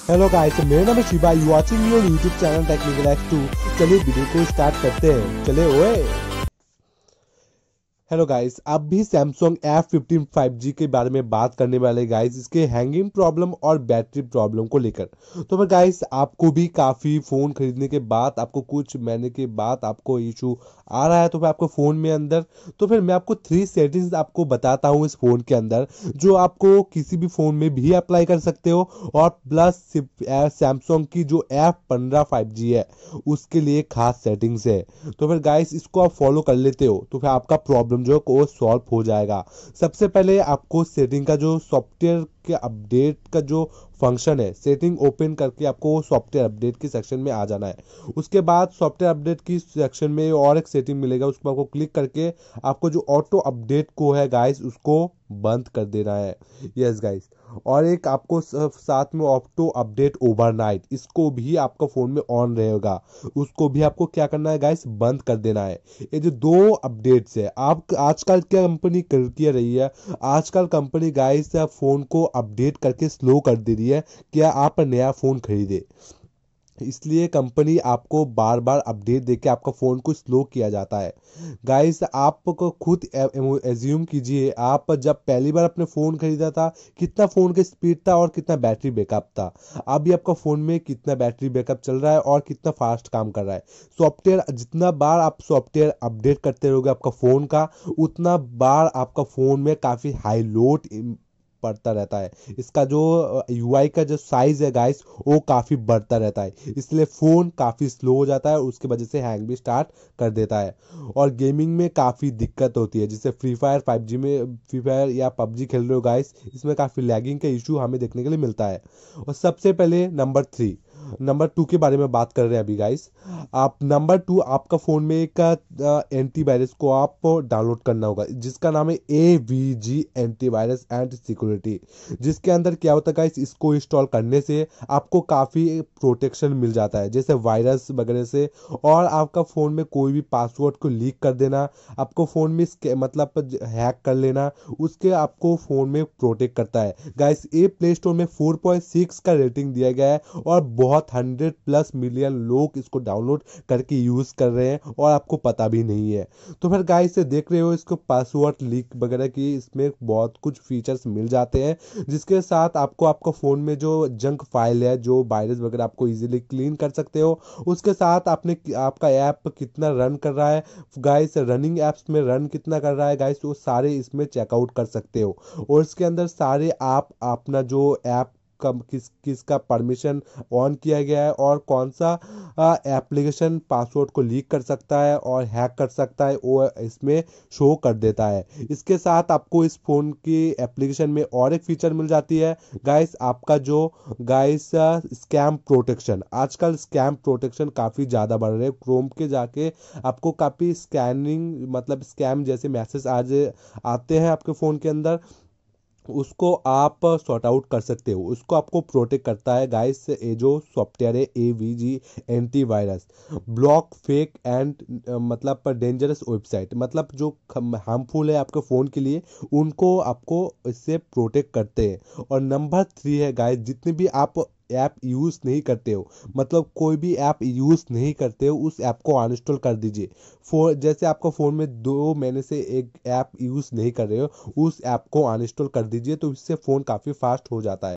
Hello guys, मेरा नाम है Shiva. You watching your YouTube channel technical x 2। चलिए वीडियो को स्टार्ट करते हैं। चले ओए। हेलो गाइस, आप भी सैमसंग F15 5G के बारे में बात करने वाले गाइस, इसके हैंगिंग प्रॉब्लम और बैटरी प्रॉब्लम को लेकर। तो फिर गाइस, आपको भी काफ़ी फ़ोन खरीदने के बाद, आपको कुछ महीने के बाद आपको इशू आ रहा है तो फिर आपको फ़ोन में अंदर, तो फिर मैं आपको 3 सेटिंग्स आपको बताता हूँ इस फ़ोन के अंदर, जो आपको किसी भी फ़ोन में भी अप्लाई कर सकते हो। और प्लस सैमसंग की जो F15 5G है उसके लिए खास सेटिंग्स है। तो फिर गाइस, इसको आप फॉलो कर लेते हो तो फिर आपका प्रॉब्लम जो है वो सॉल्व हो जाएगा। सबसे पहले आपको सेटिंग का जो सॉफ्टवेयर के अपडेट का जो फंक्शन है, सेटिंग ओपन करके आपको सॉफ्टवेयर अपडेट के सेक्शन में आ जाना है। उसके बाद सॉफ्टवेयर अपडेट की सेक्शन में और एक सेटिंग मिलेगा, उसको आपको क्लिक करके आपको जो ऑटो अपडेट को है गाइस उसको बंद कर देना है। Yes guys. और एक आपको साथ में ऑटो अपडेट ओवरनाइट, इसको भी आपका फ़ोन में ऑन रहेगा, उसको भी आपको क्या करना है गाइस, बंद कर देना है। ये जो दो अपडेट्स है, आप आजकल क्या कंपनी कर किया रही है, आजकल कंपनी गाइस फ़ोन को अपडेट करके स्लो कर दे रही है। क्या आप नया फ़ोन खरीदे, इसलिए कंपनी आपको बार बार अपडेट देके आपका फ़ोन को स्लो किया जाता है। गाइस, आपको खुद एज्यूम कीजिए, आप जब पहली बार अपने फ़ोन खरीदा था, कितना फ़ोन का स्पीड था और कितना बैटरी बैकअप था। अभी आपका फ़ोन में कितना बैटरी बैकअप चल रहा है और कितना फास्ट काम कर रहा है। सॉफ्टवेयर, जितना बार आप सॉफ्टवेयर अपडेट करते रहोगे आपका फ़ोन का, उतना बार आपका फ़ोन में काफ़ी हाई लोड पड़ता रहता है। इसका जो यूआई का जो साइज है गाइस, वो काफ़ी बढ़ता रहता है, इसलिए फ़ोन काफ़ी स्लो हो जाता है और उसकी वजह से हैंग भी स्टार्ट कर देता है। और गेमिंग में काफ़ी दिक्कत होती है, जैसे फ्री फायर 5G में फ्री फायर या पबजी खेल रहे हो गाइस, इसमें काफ़ी लैगिंग का इशू हमें देखने के लिए मिलता है। और सबसे पहले नंबर 2 के बारे में बात कर रहे हैं अभी गाइस। आप नंबर 2, आपका फ़ोन में एक एंटीवायरस को आप डाउनलोड करना होगा, जिसका नाम है AVG एंटीवायरस एंड सिक्योरिटी। जिसके अंदर क्या होता है गाइस, इसको इंस्टॉल करने से आपको काफ़ी प्रोटेक्शन मिल जाता है, जैसे वायरस वगैरह से। और आपका फ़ोन में कोई भी पासवर्ड को लीक कर देना, आपको फ़ोन में मतलब हैक कर लेना, उसके आपको फ़ोन में प्रोटेक्ट करता है गाइस। ये प्ले स्टोर में 4.6 का रेटिंग दिया गया है और बहुत 100+ मिलियन लोग इसको डाउनलोड करके यूज़ कर रहे हैं और आपको पता भी नहीं है। तो फिर गाइस, देख रहे हो इसको पासवर्ड लीक वगैरह की, इसमें बहुत कुछ फीचर्स मिल जाते हैं, जिसके साथ आपको आपका फ़ोन में जो जंक फाइल है, जो वायरस वगैरह, आपको इजीली क्लीन कर सकते हो। उसके साथ आपने आपका ऐप कितना रन कर रहा है गाइस, रनिंग ऐप्स में रन कितना कर रहा है गाइस, वो सारे इसमें चेकआउट कर सकते हो। और इसके अंदर सारे आप अपना जो ऐप कब किसका परमिशन ऑन किया गया है और कौन सा एप्लीकेशन पासवर्ड को लीक कर सकता है और हैक कर सकता है, वो इसमें शो कर देता है। इसके साथ आपको इस फ़ोन की एप्लीकेशन में और एक फीचर मिल जाती है गाइस, आपका जो गाइस स्कैम प्रोटेक्शन। आजकल स्कैम प्रोटेक्शन काफ़ी ज़्यादा बढ़ रहे हैं, क्रोम के जाके आपको काफ़ी स्कैनिंग मतलब स्कैम जैसे मैसेज आज आते हैं आपके फ़ोन के अंदर, उसको आप सॉर्ट आउट कर सकते हो। उसको आपको प्रोटेक्ट करता है गाइस, ये जो सॉफ्टवेयर है AVG antivirus. Block fake and मतलब डेंजरस वेबसाइट, मतलब जो हार्मफुल है आपके फ़ोन के लिए, उनको आपको इससे प्रोटेक्ट करते हैं। और नंबर 3 है गाइस, जितने भी आप ऐप यूज़ नहीं करते हो, मतलब कोई भी ऐप यूज़ नहीं करते हो, उस ऐप को अनइंस्टॉल कर दीजिए। जैसे आपका फ़ोन में 2 महीने से एक ऐप यूज़ नहीं कर रहे हो, उस ऐप को अनइंस्टॉल कर दीजिए, तो इससे फ़ोन काफ़ी फास्ट हो जाता है।